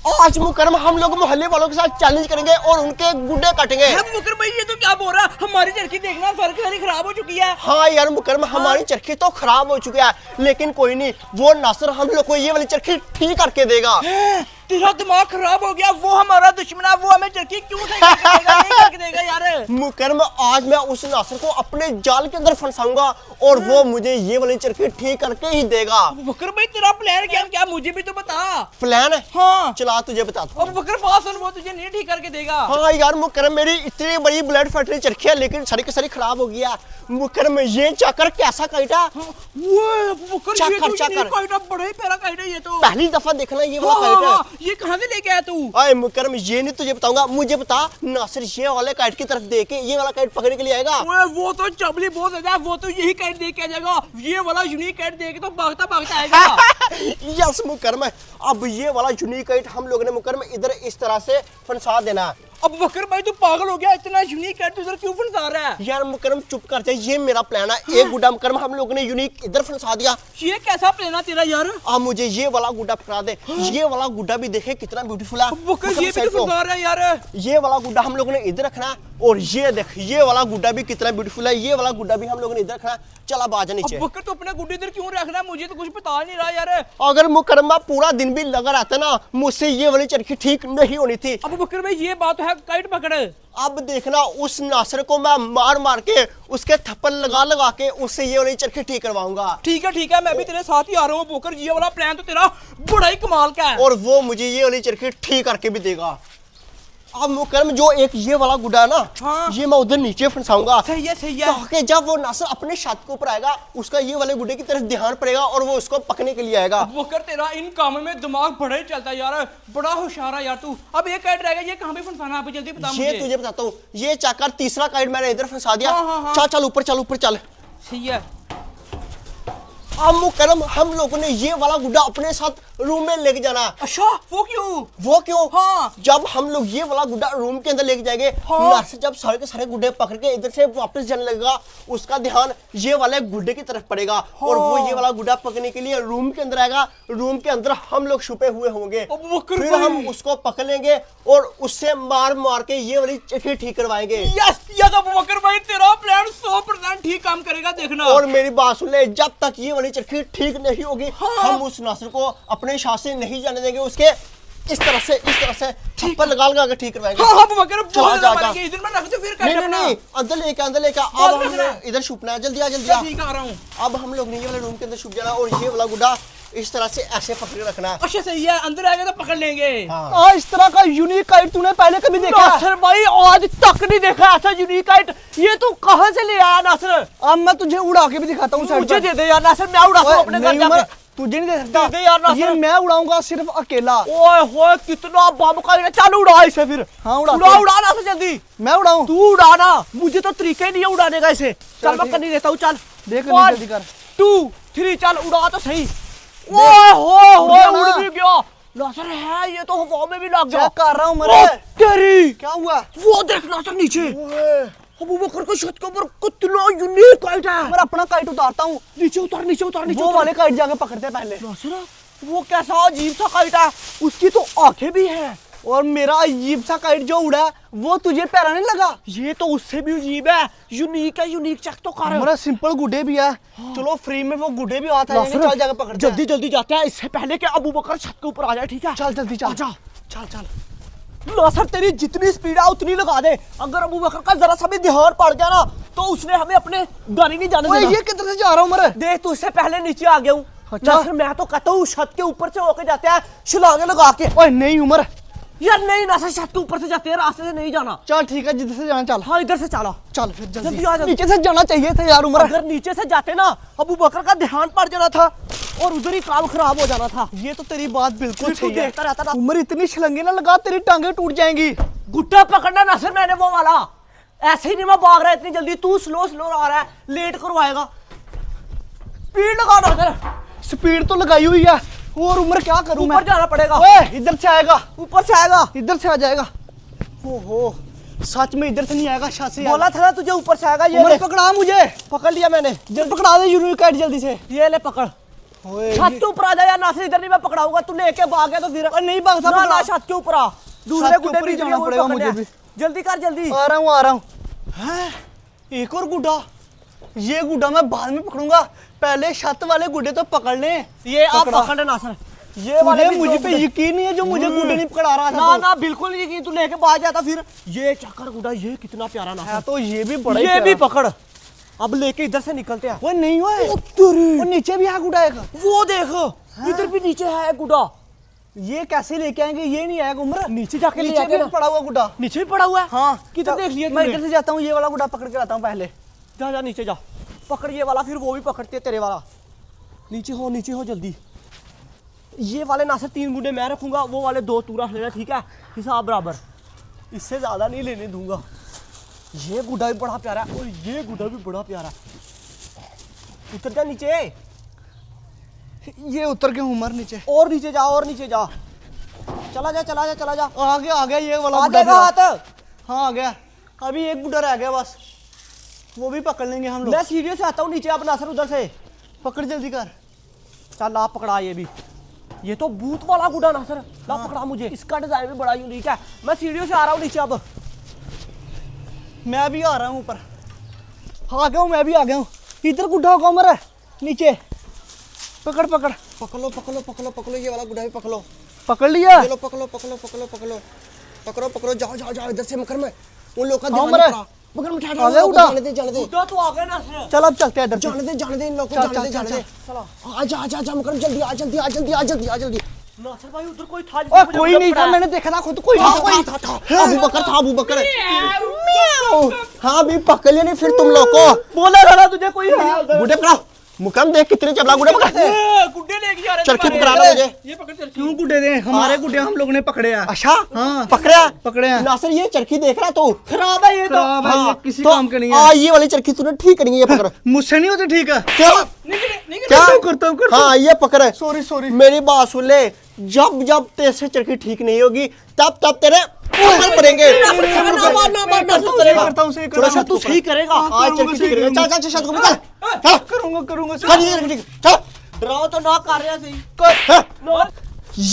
आज मुकरम हम लोग मोहल्ले वालों के साथ चैलेंज करेंगे और उनके गुड्डे काटेंगे। मुकरम भाई ये तो क्या बोल रहा है, हमारी चरखी देखना फर्क सारी खराब हो चुकी है। हाँ यार मुकरम हमारी चरखी तो खराब हो चुकी है, लेकिन कोई नहीं, वो नासिर हम लोग को ये वाली चरखी ठीक करके देगा। तेरा दिमाग खराब हो गया, वो हमारा दुश्मन है, वो हमें चरखी क्यों सही करके देगा यार। मुकरम आज मैं उस नासिर को अपने जाल के अंदर फंसाऊंगा और वो मुझे ये वाली चरखी ठीक करके ही देगा। मुकरम भाई तेरा प्लान क्या मुझे भी तो बता। प्लान? हाँ चला तुझे बताता हूँ। मुकरम बात सुन, वो तुझे नहीं ठीक करके देगा। हाँ यार मुकरम मेरी इतनी बड़ी ब्लड फैक्ट्री चरखी है, लेकिन सारी की सारी खराब हो गया। मुकरम ये चाकर कैसा काटा? काइटा बड़ा ही प्यारा काइटा ये तो। पहली दफा देखना ये वाला काइटा। ये कहाँ से लेके आया तू? अरे मुकरम ये नहीं तुझे बताऊंगा, मुझे बता नासिर ये वाले काइट की तरफ देख के ये वाला काइट पकड़ने के लिए आएगा। वो तो चबली बहुत ज्यादा है, वो तो यही काइट देख के आ जाएगा। ये वाला यूनिक काइट देख के तो भागता भागता आएगा। यस मुकरम, अब ये वाला यूनिक काइट हम लोगों ने मुकरम इधर इस तरह से फंसा देना है। अब बकर भाई तू पागल हो गया, इतना यूनिक काइट इधर क्यों फंसा रहा है? यार मुकरम चुप कर जा, ये मेरा प्लान है। एक गुड्डा मुकरम हम लोगों ने यूनिक इधर फंसा दिया। ये कैसा प्लान है तेरा यार? अब मुझे ये वाला गुड्डा पकड़ा दे। ये वाला गुड्डा भी देखे कितना ब्यूटीफुल है। बकर ये भी तो फंसा रहा है यार। ये वाला गुड्डा हम लोगों ने इधर रखना है और ये देख ये वाला गुड्डा भी कितना ब्यूटीफुल है। ये वाला गुड्डा भी हम लोगों ने इधर रखना है। चला बाजा नीचे। बकर तो अपने गुड्डे इधर क्यों रखना है, मुझे तो कुछ पता नहीं रहा यार। अगर मुकरमा पूरा दिन भी लगा रहता ना, मुझसे ये वाली चरखी ठीक नहीं होनी थी। अब बकर भाई ये बात है, काइट पकड़। अब देखना उस नासिर को मैं मार मार के उसके थप्पड़ लगा लगा के उससे ये वाली चरखी ठीक करवाऊंगा। ठीक है मैं भी तेरे साथ ही आ रहा हूँ बोकर। ये वाला प्लान तो तेरा बड़ा ही कमाल का है और वो मुझे ये वाली चरखी ठीक करके भी देगा। अब मुकरम जो एक ये वाला गुड्डा है ना, हाँ। ये मैं उधर नीचे फंसाऊंगा। सही है ताकि जब वो नासिर अपने छत के ऊपर आएगा उसका ये वाले गुड्डे की तरफ ध्यान पड़ेगा और वो उसको पकड़ने के लिए आएगा। बोकर तेरा इन कामों में दिमाग बड़ा ही चलता है यार, बड़ा होशियार है यार तू। अब एक काइट रह गया, ये कहाँ पे फंसाना है जल्दी बता मुझे। ये तुझे बताता हूँ, ये चाकर तीसरा काइट मैंने इधर फंसा दिया। हाँ। चल ऊपर चल। सही है। अब मुकरम हम लोगों ने ये वाला गुड्डा अपने साथ रूम में लेके जाना है। अच्छा वो क्यों? हाँ जब हम लोग ये वाला गुड्डा रूम के अंदर लेके जाएंगे, हाँ। जब सारे के सारे गुड्डे पकड़ के इधर से वापस जाने लगेगा, उसका ध्यान ये वाले गुड्डे की तरफ पड़ेगा। हाँ। और वो ये वाला गुड्डा पकड़ने के लिए रूम के अंदर आएगा। रूम के अंदर हम लोग छुपे हुए होंगे, फिर हम उसको पकड़ लेंगे और उससे मार मार के ये वाली चरखी ठीक करवाएंगे। यस याद बकर भाई तेरा प्लान 100% ठीक काम करेगा, देखना। और मेरी बात सुन ले, जब तक ये वाली चरखी ठीक नहीं होगी, हाँ। हम उस नासिर को अपने साथ से नहीं जाने देंगे। उसके इस तरह से थप्पड़ लगा के ठीक करवाएंगे। हाँ बकर इधर में रख दो फिर। नहीं अंदर लेके अब हम इधर छुपना है। जल्दी आ। ठीक आ रहा हूँ। अब हम लोग ने ये वाले रूम के अंदर छुप जाना और ये वाला गुड्डा इस तरह से ऐसे पकड़ के रखना है। अच्छा सही है, अंदर आएगा तो पकड़ लेंगे। हाँ। इस तरह का यूनिक काइट तूने पहले कभी देखा? नासिर भाई आज तक नहीं देखा ऐसा यूनिक काइट। ये तू कहाँ से ले आया नासिर? अब मैं तुझे उड़ा के भी दिखाता हूँ। मुझे दे दे यार नासिर, मैं उड़ाता हूँ अपने घर जाके। तुझे नहीं दे सकता। दे यार नासिर, ये मैं उड़ाऊंगा सिर्फ अकेला। ओए होए कितना बम का, चल उड़ा इसे फिर। हाँ उड़ा नासिर जल्दी। मैं उड़ाऊं? तू उड़ाना, मुझे तो तरीका ही नहीं है उड़ाने का इसे। चल मैं करनी देता हूँ, चल देख जल्दी कर। 2 3 चल उड़ा तो सही। ओए उड़ भी गया नासिर। है ये तो हवा में भी लग गया। कर रहा हूँ मैं। तेरी क्या हुआ? वो देख नासिर नीचे। अबू बकर को छत के ऊपर कितना यूनिक काइट है। मैं अपना काइट उतारता हूँ। नीचे उतार। वो वाले काइट जाके पकड़ते हैं पहले। नासिर वो कैसा अजीब सा काइट है, उसकी तो आंखें भी हैं। और मेरा अजीब सा काइट जो उड़ा वो तुझे प्यारा नहीं लगा? ये तो उससे भी अजीब है, यूनिक है। यूनिक चेक तो कर। हमारा सिंपल गुड्डे भी है। हाँ। चलो फ्री में वो गुड्डे भी आता है, चल जाके पकड़। जल्दी जाते हैं, इससे पहले कि अबू बकर छत के ऊपर आ जाए। ठीक है चल जल्दी चल। नासिर तेरी जितनी स्पीड है उतनी लगा दे। अगर अबू बकर का जरा सा भी ध्यान पड़ गया ना तो उसने हमें अपने घर ही नहीं जाने देना। ये किधर से जा रहा हूँ मैं? देख तू इससे पहले नीचे आ गया हूँ। नासिर मैं तो कहता हूँ छत के ऊपर से होके जाते हैं छलांगे लगा के। ओए नहीं उमर यार नहीं नासिर, छत के ऊपर से जाते हैं, रास्ते से नहीं जाना। चल ठीक है, जिधर से जाना चल। हाँ इधर से चला। चल फिर जल्दी आ जा। नीचे से जाना चाहिए था यार उमर। अगर नीचे से जाते ना अबू बकर का ध्यान पड़ जाना था और उधर ही काम खराब हो जाना था। ये तो तेरी बात बिल्कुल सही है। देखता रहता ना उमर, इतनी छलंगे ना लगा, तेरी टांगे टूट जाएंगी। गुड्डा पकड़ना नासिर मैंने वो वाला, ऐसे ही नहीं मैं भाग रहा इतनी जल्दी। तू स्लो आ रहा है, लेट करवाएगा। स्पीड लगा नासिर। स्पीड तो लगाई हुई है और उमर क्या करूं मैं? ऊपर जाना पड़ेगा। इधर से आएगा, ऊपर से आएगा, इधर से आ जाएगा। ओहो सच में इधर से नहीं आएगा, शायद से बोला था ना तुझे ऊपर से आएगा। ये उमर पकड़ा, मुझे पकड़ लिया मैंने। जल्दी पकड़ा दे यूनिक काइट जल्दी से। ये ले पकड़। छत के ऊपर आ जा यार नासिर, इधर नहीं मैं पकड़ाऊंगा, तू लेके भाग गया तो फिर नहीं भाग सकता ना, छत के ऊपर आ, दूसरे गुड्डे भी जाना पड़ेगा मुझे भी, जल्दी कर जल्दी। आ रहा हूँ। हैं, एक और गुड्डा, ये गुड्डा मैं बाद में पकड़ूंगा, पहले छत वाले गुड्डे तो पकड़ ले। ये आप पकड़ ले नासिर, ये वाले मुझे पे यकीन नहीं है जो मुझे गुड्डे नहीं पकड़ा रहा था। ना ना बिल्कुल नहीं यकीन, तू लेके भाग जाता फिर। ये चक्कर गुड्डा, ये कितना प्यारा नासिर, तो ये भी बड़ा, ये भी पकड़, अब लेके इधर से निकलते हैं। वो नहीं हुआ है, वो नीचे भी है गुड्डा एक, वो देखो इधर भी नीचे है गुड्डा। ये कैसे लेके आएंगे, ये नहीं आएगा उम्र, नीचे जाके ले नीचे आके भी पड़ा हुआ गुड्डा। नीचे भी पड़ा हुआ है। हाँ किधर देख लिया मैं इधर से जाता हूँ, ये वाला गुड्डा पकड़ के आता हूँ पहले। जा जा नीचे जा, पकड़ ये वाला, फिर वो भी पकड़ते तेरे वाला। नीचे हो जल्दी। ये वाले नासिर 3 गुड्डे मैं रखूंगा, वो वाले 2 तू रख लेना, ठीक है, हिसाब बराबर, इससे ज्यादा नहीं लेने दूंगा। ये गुड्डा भी बड़ा प्यारा है और ये गुड्डा भी बड़ा प्यारा है। उतर जा नीचे, ये उतर के उमर नीचे, और नीचे जा, और नीचे जा, चला जा। आ गया ये वाला आ गुड्डा जाएगा भी। हाथ। हाँ आ गया, अभी एक गुड्डा रह गया बस, वो भी पकड़ लेंगे हम लोग। मैं सीढ़ियों से आता हूँ नीचे, अब नासिर उधर से पकड़ जल्दी कर। चल आप पकड़ा, ये भी, ये तो भूत वाला गुड्डा नासिर, ला पकड़ा मुझे, इसका डिजाइन भी बड़ा यूनिक है। मैं सीढ़ियों से आ रहा हूँ नीचे, अब मैं भी आ रहा हूँ ऊपर, आ गया हूँ, मैं भी आ गया हूँ। इधर गुड्डा होगा उमर है नीचे, पकड़ पकड़ो, ये वाला गुड्डा भी पकड़ो। पकड़ लिया। चलो पकड़ो, जाओ इधर से मकर में उन लोगों का हाँ, ध्यान मरे। नहीं पड़ा। मगर उठा आ गया उठा। जाने दे गुड्डा तो आ गया नासिर, चल अब चलते हैं इधर से। जाने दे इन लोगों को, जाने दे। चलो। आजा मकर, जल्दी। नासिर भाई उधर कोई था ओए कोई नहीं था, मैंने देखा था खुद, कोई था। अबू बकर। हाँ भी पकड़ लिया नहीं फिर तुम लोग को, बोला था ना तुझे कोई है। गुड्डे पकड़ो। मुकम देख कितने चबला गुड्डे पकड़ते हैं। गुड्डे लेके जा रहे, चरखी पकड़ा रहा मुझे। ये पकड़ चरखी। क्यों गुड्डे दे, हमारे गुड्डे हम लोगों ने पकड़े हैं। अच्छा हाँ पकड़े हैं। हैं। नासिर ये चरखी देख रहा तू, खराब है ये तो। खराब है, ये किसी तो काम का नहीं है। ये वाली चरखी तूने ठीक करनी है, ये पकड़। मुझसे नहीं होती ठीक है। क्या करता हूँ। हाँ ये पकड़। सॉरी। मेरी बात सुन ले, जब तेरे से चरखी ठीक नहीं होगी तब तेरे ऊपर पड़ेंगे। अच्छा तू सही करेगा, आज चरखी ठीक करेगा। चल शायद को चल करूंगा चल। डराओ तो ना कर रहे सही।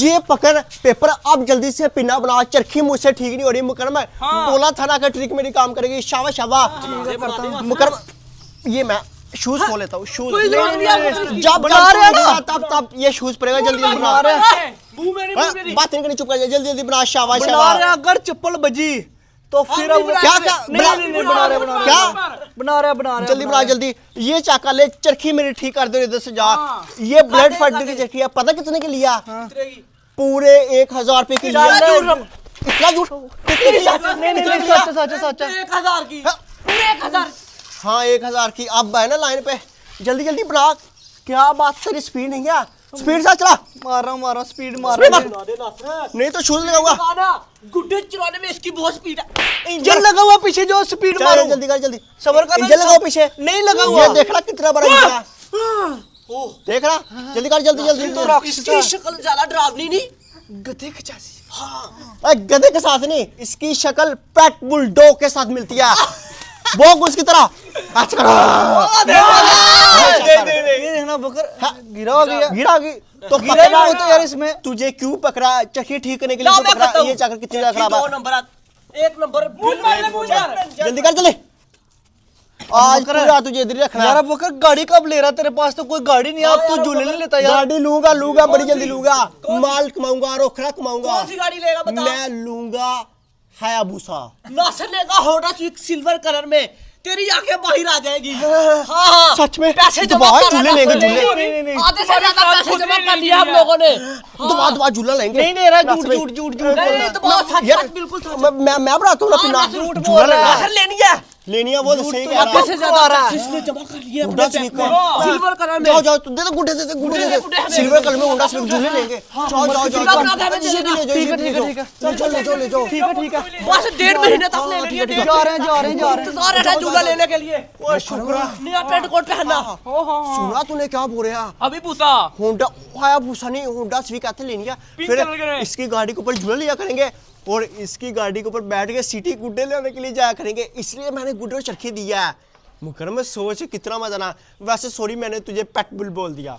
ये पकड़ पेपर, अब जल्दी से पिना बना, चरखी मुझसे ठीक नहीं हो रही। मुकरम बोला था ना कि ट्रिक मेरी काम करेगी। शाबाश मुकरम, ये मैं शूज खोल लेता हूँ। शूज जब बना रहे हैं ना, तब ये शूज पड़ेगा। जल्दी बना बात नहीं करनी, चुप कर जा। जल्दी बना। शाबाश बना रहे, अगर चप्पल बजी तो फिर क्या नहीं बना रहे। जल्दी बना जल्दी। ये चाका ले, चरखी मेरी ठीक कर दो इधर से जा। ये ब्लड फटने की चरखी है, पता कितने की लिया? पूरे 1000 रुपए की लिया। इतना झूठ? सच। 1000 की, पूरे 1000। हाँ 1000 की। अब है ना लाइन पे, जल्दी बना। क्या बात, तेरी स्पीड नहीं है? स्पीड से चला। मार रहा हूँ, स्पीड मार स्पीड रहा मार। नहीं तो शूज लगाऊंगा। गुड्डे चुराने में इसकी बहुत स्पीड है। इंजन लगा हुआ पीछे, जो स्पीड मारो। जल्दी कर जल्दी। सबर कर। इंजन लगाओ पीछे। नहीं लगा हुआ। ये देख रहा कितना बड़ा इंजन है। देख रहा, जल्दी कर जल्दी। तो इसकी शक्ल ज्यादा डरावनी नहीं, गधे के जैसी। गधे के साथ नहीं, इसकी शक्ल पेट बुलडॉग के साथ मिलती है। वो उसकी तरह। देखना बकर गिरा गया। तो गिरा ही नहीं तो यार इसमें। तुझे क्यों पकड़ा? चरखी ठीक करने के लिए क्यों पकड़ा? ये चाकर कितनी ज्यादा खराब है। 2 नंबर, 1 नंबर। जल्दी कर जल्दी। आज पूरा तुझे इधर ही रखना यार है। बकर गाड़ी कब ले रहा? तेरे पास तो कोई गाड़ी नहीं है, अब तू झूले नहीं लेता यार। गाड़ी लूंगा बड़ी जल्दी लूंगा। माल कमाऊंगा, रोखड़ा कमाऊंगा। कौन सी गाड़ी लेगा बता? मैं लूंगा हायाबुसा। नासिर ने कहा होंडा सिविक सिल्वर कलर में, तेरी आंखें बाहर आ जाएगी। हाँ सच में? पैसे जमा दबा कर झूले लेंगे, झूले। नहीं। आधे से ज्यादा पैसे जमा कर लिया हम लोगों ने। दबा झूला लेंगे। नहीं रहा, झूठ नहीं तो बहुत सच यार, सच, बिल्कुल सच। मैं बनाता हूँ ना पिना। झूठ झूला बोल रहा लेना है, लेनी है। लेनी है, वो तो सही कह रहा आधे है। से ज्यादा पैसे इसने जमा कर लिए होंडा अपने सिविक बैंक का। में। सिल्वर कलर में। जाओ तू दे दे गुड्डे, गुड्डे सिल्वर कलर में होंडा सिविक झूले लेंगे। जाओ ठीक है, ले जाओ। ठीक है। बस 1.5 महीने तक ले लेंगे। जा रहे हैं। इंतजार है झूला लेने के लिए। ओए शुक्र। नया पेंट कोट पहनना। सुना तूने क्या बोल रहा? अभी पूछा होंडा हायाबुसा नहीं, होंडा सिविक आते लेनी है। फिर इसकी गाड़ी के ऊपर झूला लिया करेंगे और इसकी गाड़ी के ऊपर बैठ के सिटी गुड्डे लेने के लिए जाया करेंगे। इसलिए मैंने गुड्डे और चरखी दिया है। मुकरम सोच कितना मजा ना। वैसे सॉरी, मैंने तुझे पेट बुल बोल दिया।